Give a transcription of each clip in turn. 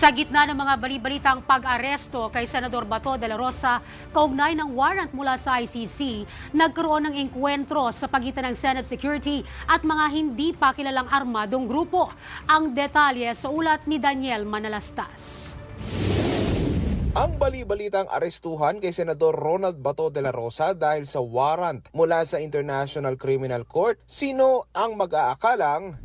Sa gitna ng mga bali-balitang pag-aresto kay Senador Bato de la Rosa, kaugnay ng warrant mula sa ICC, nagkaroon ng engkwentro sa pagitan ng Senate Security at mga hindi pa kilalang armadong grupo. Ang detalye sa ulat ni Daniel Manalastas. Ang bali-balitang arestuhan kay Senador Ronald Bato de la Rosa dahil sa warrant mula sa International Criminal Court, sino ang mag-aakalang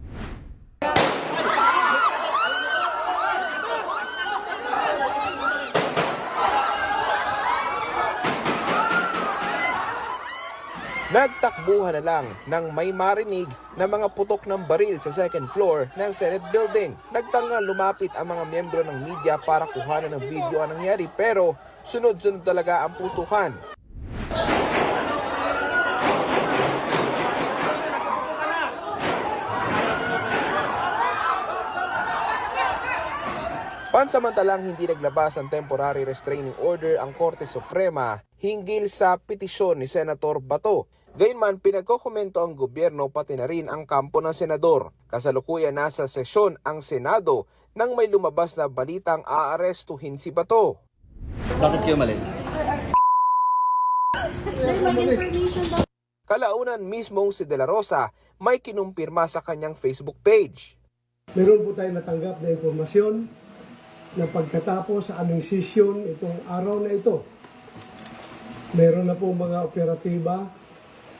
nagtakbuhan na lang nang may marinig na mga putok ng baril sa second floor ng Senate building. Nagtangal lumapit ang mga miyembro ng media para kuhanan ng video ang nangyari pero sunod-sunod talaga ang putukan. Pansamantalang hindi naglabas ng temporary restraining order ang Korte Suprema hinggil sa petisyon ni Senator Bato. Gayunman, pinagkokomento ang gobyerno pati na rin ang kampo ng senador. Kasalukuyan nasa sesyon ang Senado nang may lumabas na balitang aarestuhin si Bato. Bakit kayo malis? Kalaunan mismong si De La Rosa may kinumpirma sa kanyang Facebook page. Meron po tayong natanggap na impormasyon na pagkatapos sa aming session itong araw na ito, meron na po mga operatiba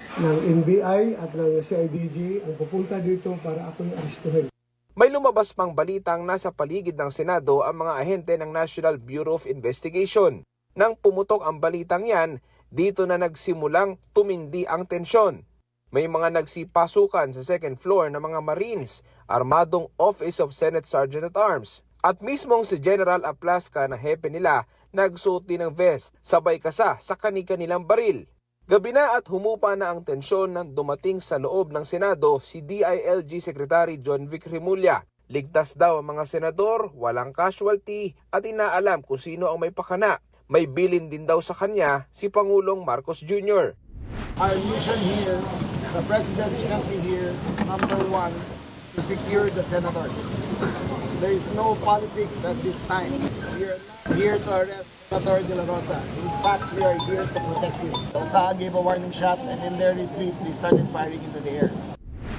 ng NBI at ng CIDG ang pupunta dito para ako'y arestuhin. May lumabas pang balitang nasa paligid ng Senado ang mga ahente ng National Bureau of Investigation. Nang pumutok ang balitang yan, dito na nagsimulang tumindi ang tensyon. May mga nagsipasukan sa second floor ng mga Marines, armadong Office of Senate Sergeant-at-Arms. At mismong si General Aplasca na hepe nila nagsuot din ng vest, sabay kasa sa kani-kanilang baril. Gabi na at humupa na ang tensyon nang dumating sa loob ng Senado si DILG Secretary John Vic Remulla. Ligtas daw ang mga senador, walang casualty at inaalam kung sino ang may pakana. May bilin din daw sa kanya si Pangulong Marcos Jr. Our mission here, the President sent me here, number one, to secure the senators. There is no politics at this time. We are not here to arrest Senator De La Rosa. In fact, we are here to protect him. Sa gave a warning shot and in their retreat, they started firing into the air.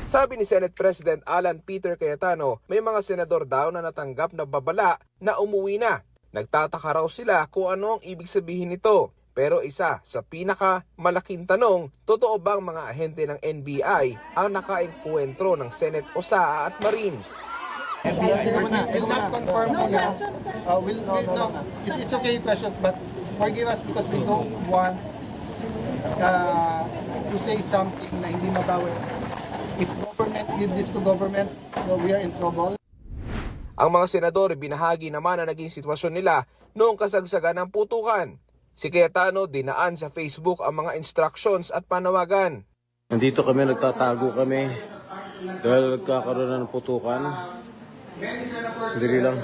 Sabi ni Senate President Alan Peter Cayetano, may mga senador daw na natanggap na babala na umuwi na. Nagtataka raw sila kung ano ang ibig sabihin nito. Pero isa sa pinaka-malaking tanong, totoo bang mga ahente ng NBI ang nakaengkwentro ng Senate OSA at Marines? Will not confirm po na. No, it's okay question, but forgive us because we don't want to say something na hindi mabawi. If government did this to government, well, we are in trouble. Ang mga senador binahagi naman na naging sitwasyon nila noong kasagsagan ng putukan. Si Cayetano dinaan sa Facebook ang mga instructions at panawagan. Nandito kami, nagtatago kami dahil nagkakaroon ng putukan. Sandali lang.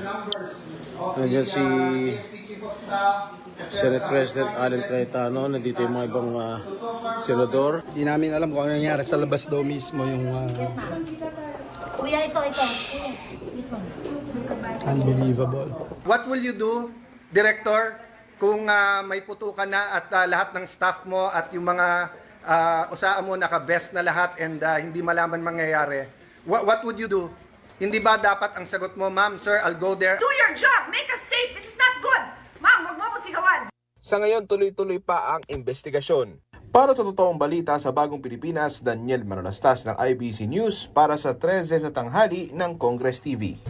Nandiyan si Senate President Alan Cayetano, nandito yung mga ibang senador. Hindi namin alam kung ano nangyari sa labas daw mismo yung... Kuya, ito. This one. Unbelievable. What will you do, Director, kung may putukan na at lahat ng staff mo at yung mga usaan mo naka-vest na lahat and hindi malaman mangyayari? What would you do? Hindi ba dapat ang sagot mo, ma'am, sir, I'll go there? Do your job! Make us safe! This is not good! Ma'am, huwag mo ako sigawan! Sa ngayon, tuloy-tuloy pa ang investigasyon. Para sa totoong balita sa Bagong Pilipinas, Daniel Manalastas ng IBC News para sa 13 sa tanghali ng Congress TV.